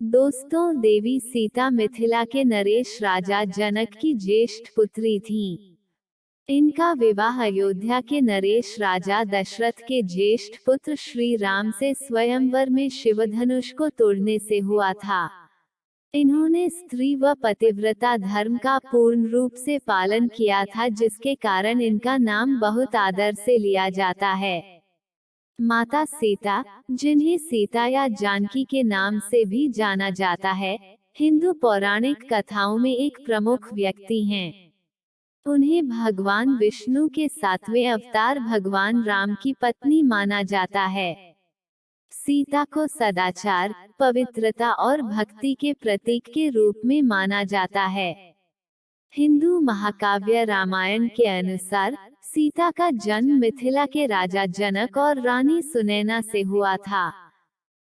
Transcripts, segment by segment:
दोस्तों, देवी सीता मिथिला के नरेश राजा जनक की ज्येष्ठ पुत्री थीं। इनका विवाह अयोध्या के नरेश राजा दशरथ के ज्येष्ठ पुत्र श्री राम से स्वयंवर में शिवधनुष को तोड़ने से हुआ था। इन्होंने स्त्री व पतिव्रता धर्म का पूर्ण रूप से पालन किया था, जिसके कारण इनका नाम बहुत आदर से लिया जाता है। माता सीता, जिन्हें सीता या जानकी के नाम से भी जाना जाता है, हिंदू पौराणिक कथाओं में एक प्रमुख व्यक्ति हैं। उन्हें भगवान विष्णु के 7वें अवतार भगवान राम की पत्नी माना जाता है। सीता को सदाचार, पवित्रता और भक्ति के प्रतीक के रूप में माना जाता है। हिंदू महाकाव्य रामायण के अनुसार सीता का जन्म मिथिला के राजा जनक और रानी सुनैना से हुआ था।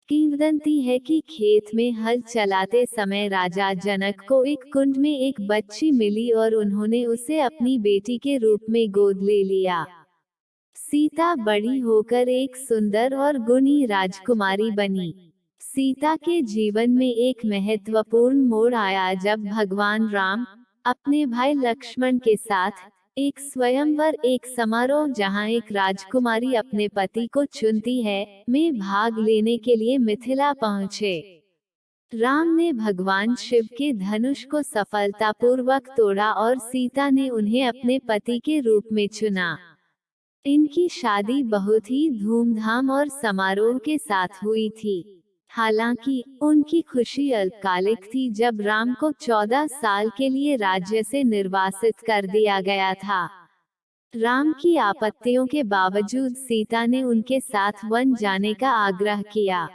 किंवदंती है कि खेत में हल चलाते समय राजा जनक को एक कुंड में एक बच्ची मिली और उन्होंने उसे अपनी बेटी के रूप में गोद ले लिया। सीता बड़ी होकर एक सुंदर और गुणी राजकुमारी बनी। सीता के जीवन में एक महत्वपूर्ण मोड़ आया जब भगवान राम अपने भाई लक्ष्मण के साथ एक स्वयंवर, एक समारोह जहां एक राजकुमारी अपने पति को चुनती है, में भाग लेने के लिए मिथिला पहुंचे। राम ने भगवान शिव के धनुष को सफलतापूर्वक तोड़ा और सीता ने उन्हें अपने पति के रूप में चुना। इनकी शादी बहुत ही धूमधाम और समारोह के साथ हुई थी। हालांकि उनकी खुशी अल्पकालिक थी जब राम को 14 साल के लिए राज्य से निर्वासित कर दिया गया था। राम की आपत्तियों के बावजूद सीता ने उनके साथ वन जाने का आग्रह किया।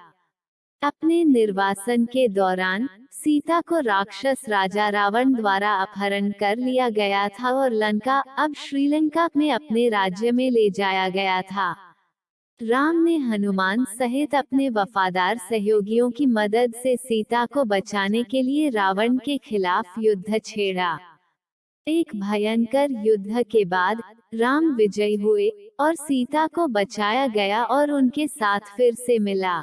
अपने निर्वासन के दौरान सीता को राक्षस राजा रावण द्वारा अपहरण कर लिया गया था और लंका, अब श्रीलंका में अपने राज्य में ले जाया गया था। राम ने हनुमान सहित अपने वफादार सहयोगियों की मदद से सीता को बचाने के लिए रावण के खिलाफ युद्ध छेड़ा। एक भयंकर युद्ध के बाद राम विजयी हुए और सीता को बचाया गया और उनके साथ फिर से मिला।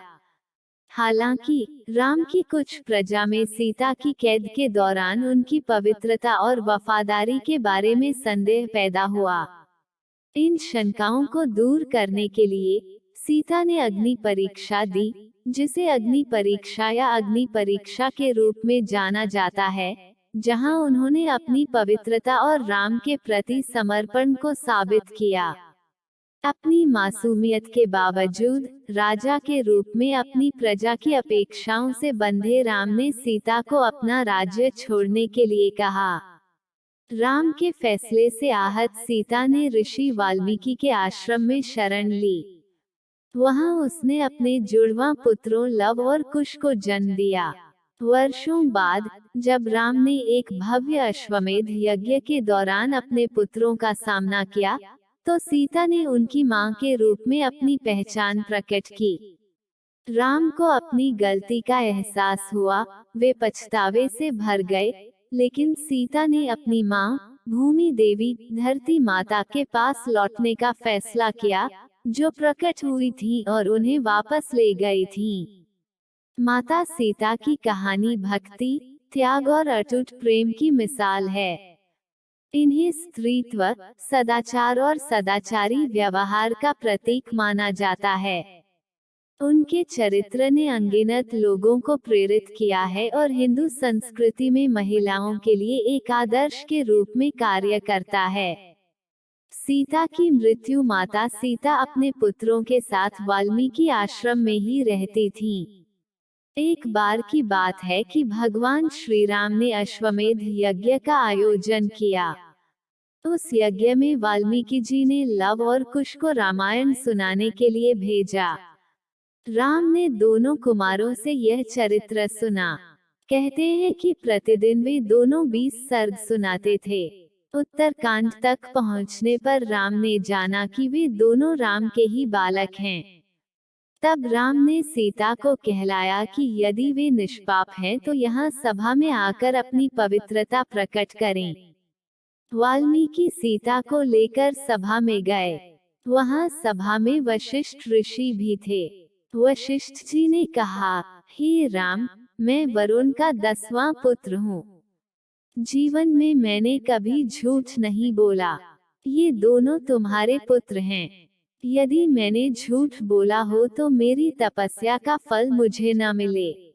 हालांकि राम की कुछ प्रजा में सीता की कैद के दौरान उनकी पवित्रता और वफादारी के बारे में संदेह पैदा हुआ। इन शंकाओं को दूर करने के लिए सीता ने अग्नि परीक्षा दी, जिसे अग्नि परीक्षा या अग्नि परीक्षा के रूप में जाना जाता है, जहां उन्होंने अपनी पवित्रता और राम के प्रति समर्पण को साबित किया। अपनी मासूमियत के बावजूद राजा के रूप में अपनी प्रजा की अपेक्षाओं से बंधे राम ने सीता को अपना राज्य छोड़ने के लिए कहा। राम के फैसले से आहत सीता ने ऋषि वाल्मीकि के आश्रम में शरण ली। वहां उसने अपने जुड़वां पुत्रों लव और कुश को जन्म दिया। वर्षों बाद जब राम ने एक भव्य अश्वमेध यज्ञ के दौरान अपने पुत्रों का सामना किया, तो सीता ने उनकी मां के रूप में अपनी पहचान प्रकट की। राम को अपनी गलती का एहसास हुआ, वे पछतावे से भर गए, लेकिन सीता ने अपनी मां, भूमि देवी, धरती माता के पास लौटने का फैसला किया, जो प्रकट हुई थी और उन्हें वापस ले गई थी। माता सीता की कहानी भक्ति, त्याग और अटूट प्रेम की मिसाल है। इन्हें स्त्रीत्व, सदाचार और सदाचारी व्यवहार का प्रतीक माना जाता है। उनके चरित्र ने अनगिनत लोगों को प्रेरित किया है और हिंदू संस्कृति में महिलाओं के लिए एक आदर्श के रूप में कार्य करता है। सीता की मृत्यु माता सीता अपने पुत्रों के साथ वाल्मीकि आश्रम में ही रहती थीं। एक बार की बात है कि भगवान श्री राम ने अश्वमेध यज्ञ का आयोजन किया। उस यज्ञ में वाल्मीकि जी ने लव और कुश को रामायण सुनाने के लिए भेजा। राम ने दोनों कुमारों से यह चरित्र सुना। कहते हैं कि प्रतिदिन वे दोनों 20 सर्ग सुनाते थे। उत्तरकांड तक पहुंचने पर राम ने जाना कि वे दोनों राम के ही बालक हैं। तब राम ने सीता को कहलाया कि यदि वे निष्पाप हैं तो यहाँ सभा में आकर अपनी पवित्रता प्रकट करें। वाल्मीकि सीता को लेकर सभा में गए। वहाँ सभा में वशिष्ठ ऋषि भी थे। वशिष्ठ जी ने कहा, हे राम, मैं वरुण का 10वां पुत्र हूँ। जीवन में मैंने कभी झूठ नहीं बोला। ये दोनों तुम्हारे पुत्र हैं। यदि मैंने झूठ बोला हो तो मेरी तपस्या का फल मुझे न मिले।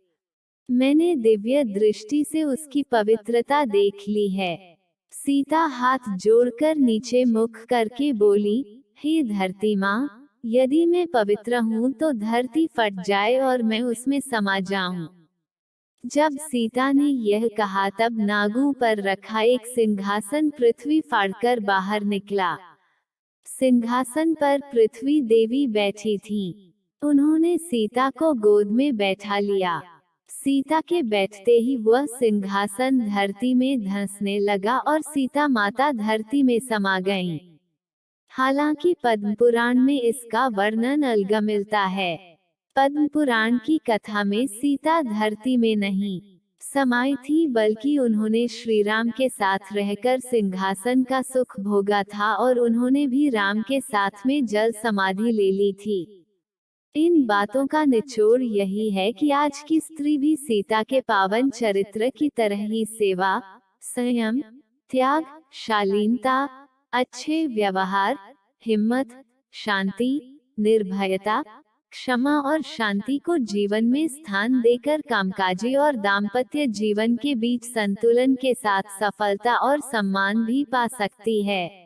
मैंने दिव्य दृष्टि से उसकी पवित्रता देख ली है। सीता हाथ जोड़कर नीचे मुख करके बोली, हे धरती माँ, यदि मैं पवित्र हूँ तो धरती फट जाए और मैं उसमें समा जाऊं। जब सीता ने यह कहा तब नागों पर रखा एक सिंहासन पृथ्वी फाड़कर बाहर निकला। सिंहासन पर पृथ्वी देवी बैठी थीं। उन्होंने सीता को गोद में बैठा लिया। सीता के बैठते ही वह सिंहासन धरती में धंसने लगा और सीता माता धरती में समा गईं। हालांकि पद्म पुराण में इसका वर्णन अलग मिलता है। पद्म पुराण की कथा में सीता धरती में नहीं समाई थी, बल्कि उन्होंने श्री राम के साथ रहकर सिंहासन का सुख भोगा था और उन्होंने भी राम के साथ में जल समाधि ले ली थी। इन बातों का निचोड़ यही है कि आज की स्त्री भी सीता के पावन चरित्र की तरह ही सेवा, संयम, त्याग, शालीनता, अच्छे व्यवहार, हिम्मत, शांति, निर्भयता, क्षमा और शांति को जीवन में स्थान देकर कामकाजी और दाम्पत्य जीवन के बीच संतुलन के साथ सफलता और सम्मान भी पा सकती है।